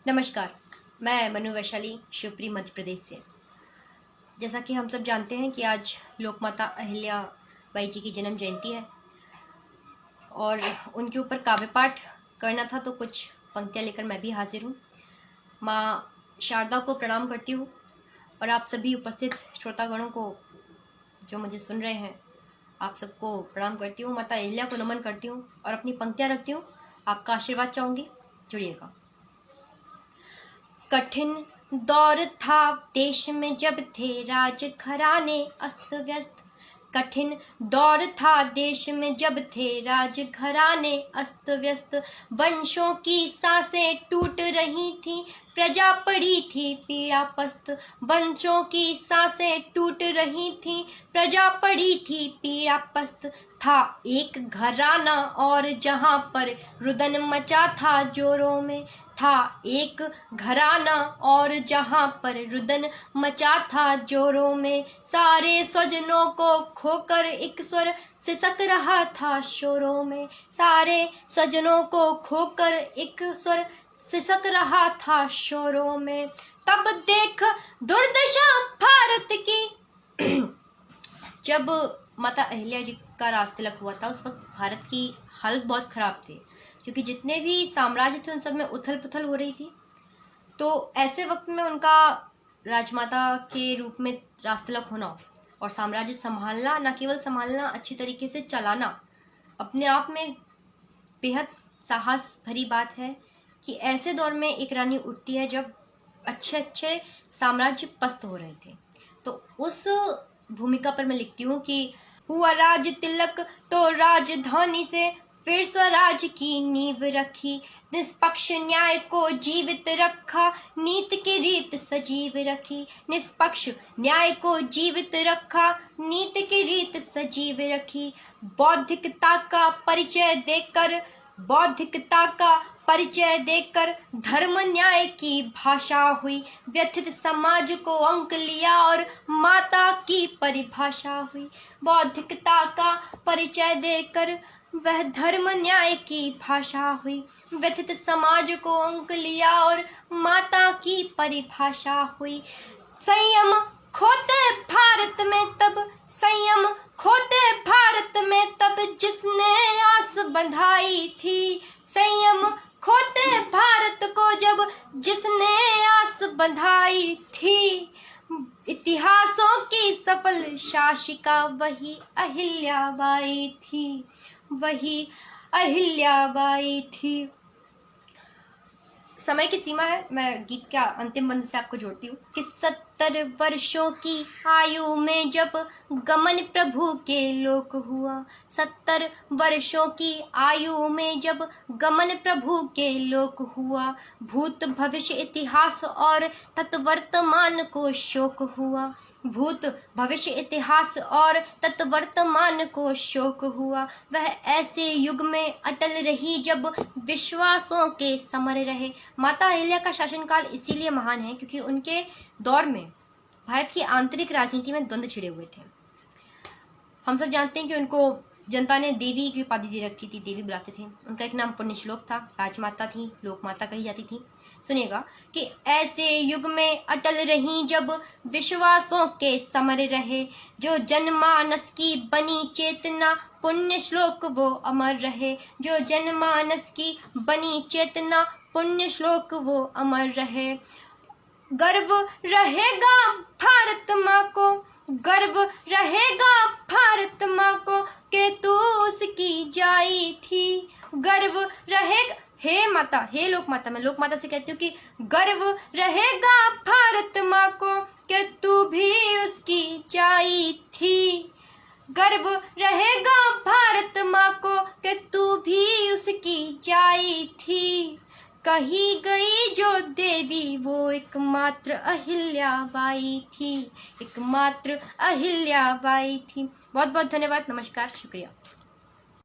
नमस्कार, मैं मनु वैशाली शिवपुरी मध्य प्रदेश से। जैसा कि हम सब जानते हैं कि आज लोकमाता अहिल्या बाई जी की जन्म जयंती है और उनके ऊपर काव्य पाठ करना था, तो कुछ पंक्तियाँ लेकर मैं भी हाजिर हूँ। माँ शारदा को प्रणाम करती हूँ और आप सभी उपस्थित श्रोतागणों को जो मुझे सुन रहे हैं, आप सबको प्रणाम करती हूँ। माता अहिल्या को नमन करती हूँ और अपनी पंक्तियाँ रखती हूँ। आपका आशीर्वाद चाहूँगी, जुड़िएगा। कठिन दौर था देश में जब थे राज घराने अस्त व्यस्त। कठिन दौर था देश में जब थे राज घराने अस्त व्यस्त। वंशों की सांसें टूट रही थी, प्रजा पड़ी थी पीड़ा पस्त। वंशों की सांसें टूट रही थी, प्रजा पड़ी थी पीड़ा पस्त। था एक घराना और जहाँ पर रुदन मचा था जोरों में। था एक घराना और जहाँ पर रुदन मचा था जोरों में। सारे स्वजनों को खोकर एक स्वर सिसक रहा था शोरों में। सारे स्वजनों को खोकर एक स्वर सिसक रहा था शोरों में। तब देख दुर्दशा भारत की। जब माता अहिल्या जी का राज तिलक हुआ था, उस वक्त भारत की हालत बहुत ख़राब थी, क्योंकि जितने भी साम्राज्य थे उन सब में उथल पुथल हो रही थी। तो ऐसे वक्त में उनका राजमाता के रूप में राज तिलक होना और साम्राज्य संभालना, न केवल संभालना, अच्छी तरीके से चलाना, अपने आप में बेहद साहस भरी बात है कि ऐसे दौर में एक रानी उठती है जब अच्छे अच्छे साम्राज्य पस्त हो रहे थे। तो उस भूमिका पर मैं लिखती हूँ कि हुआ राज तिलक तो राजधानी से फिर स्वराज की नींव रखी। निष्पक्ष न्याय को जीवित रखा, नीति की रीत सजीव रखी। निष्पक्ष न्याय को जीवित रखा, नीति की रीत सजीव रखी। बौद्धिकता का परिचय देकर, बौद्धिकता का परिचय देकर धर्म न्याय की भाषा हुई। व्यथित समाज को अंक लिया और माता की परिभाषा हुई। बौद्धिकता का परिचय देकर वह धर्म न्याय की भाषा हुई। व्यथित समाज को अंक लिया और माता की परिभाषा हुई। संयम खोते भारत में तब, संयम खोते भारत में तब जिसने आस बंधाई थी। संयम खोते भारत को जब जिसने आस बंधाई थी। इतिहासों की सफल शासिका वही अहिल्याबाई थी, वही अहिल्याबाई थी। समय की सीमा है, मैं गीत का अंतिम बंद से आपको जोड़ती हूँ कि 70 वर्षों की आयु में जब गमन प्रभु के लोक हुआ। 70 वर्षों की आयु में जब गमन प्रभु के लोक हुआ। भूत भविष्य इतिहास और तत्वर्तमान को शोक हुआ। भूत भविष्य इतिहास और तत्वर्तमान को शोक हुआ। वह ऐसे युग में अटल रही जब विश्वासों के समर रहे। माता अहिल्या का शासनकाल इसीलिए महान है क्योंकि उनके दौर में भारत की आंतरिक राजनीति में द्वंद्व छिड़े हुए थे। हम सब जानते हैं कि उनको जनता ने देवी की उपाधि दे रखी थी, देवी बुलाते थे। उनका एक नाम पुण्यश्लोक था, राजमाता थी, लोकमाता कही जाती थी। सुनिएगा कि ऐसे युग में अटल रही जब विश्वासों के समर रहे। जो जनमानस की बनी चेतना, पुण्य श्लोक वो अमर रहे। जो जनमानस की बनी चेतना, पुण्य श्लोक वो अमर रहे। गर्व रहेगा भारत माँ को, गर्व रहेगा भारत माँ को कि तू उसकी जाई थी। गर्व रहेगा, हे माता, हे लोक माता, मैं लोक माता से कहती हूँ कि गर्व रहेगा भारत माँ को कि तू भी उसकी जाई थी। गर्व रहेगा भारत माँ को कि तू भी उसकी जाई थी। कही गई जो देवी वो एकमात्र अहिल्याबाई थी, एकमात्र अहिल्याबाई थी। बहुत बहुत धन्यवाद, नमस्कार, शुक्रिया।